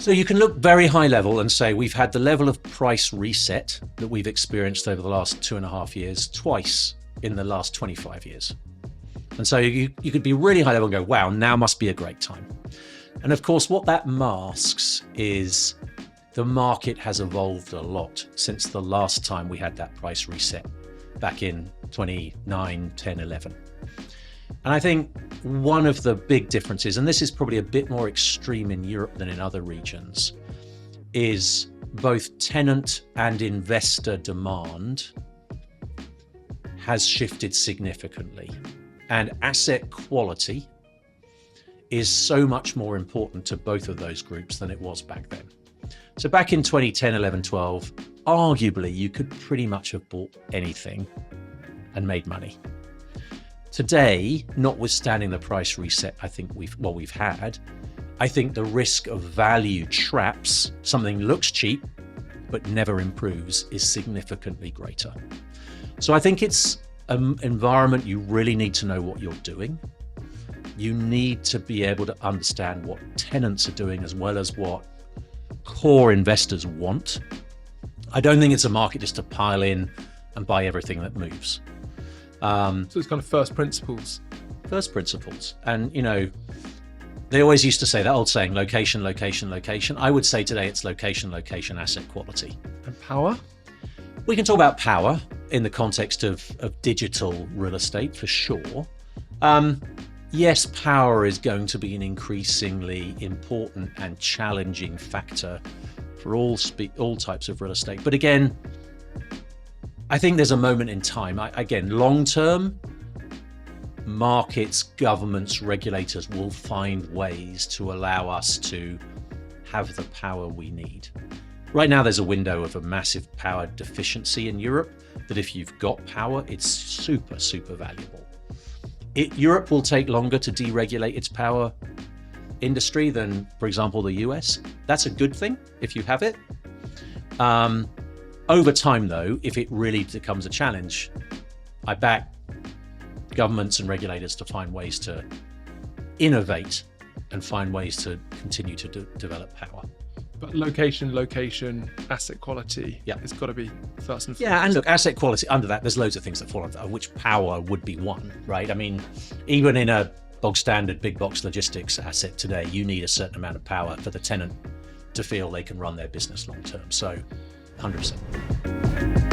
So you can look very high level and say we've had the level of price reset that we've experienced over the last 2.5 years twice in the last 25 years. And so you could be really high level and go, wow, now must be a great time. And of course, what that masks is the market has evolved a lot since the last time we had that price reset back in 29, 10, 11. And I think one of the big differences, and this is probably a bit more extreme in Europe than in other regions, is both tenant and investor demand has shifted significantly. And asset quality is so much more important to both of those groups than it was back then. So back in 2010, 11, 12, arguably you could pretty much have bought anything and made money. Today, notwithstanding the price reset, I think we've had, I think the risk of value traps, something looks cheap but never improves, is significantly greater. So I think it's an environment you really need to know what you're doing. You need to be able to understand what tenants are doing as well as what core investors want. I don't think it's a market just to pile in and buy everything that moves. So it's kind of first principles. First principles. And, you know, they always used to say that old saying, location, location, location. I would say today it's location, location, asset quality. And power? We can talk about power in the context of digital real estate for sure. Yes, power is going to be an increasingly important and challenging factor for all types of real estate. But again, I think there's a moment in time. Again, long term, markets, governments, regulators will find ways to allow us to have the power we need. Right now, there's a window of a massive power deficiency in Europe that if you've got power, it's super, super valuable. Europe will take longer to deregulate its power industry than, for example, the US. That's a good thing if you have it. Over time, though, if it really becomes a challenge, I back governments and regulators to find ways to innovate and find ways to continue to develop power. But location, asset quality, yeah, it's got to be first and foremost. Yeah, and look, asset quality, under that, there's loads of things that fall under that, which power would be one, right? I mean, even in a bog standard big box logistics asset today, you need a certain amount of power for the tenant to feel they can run their business long term. So 100%.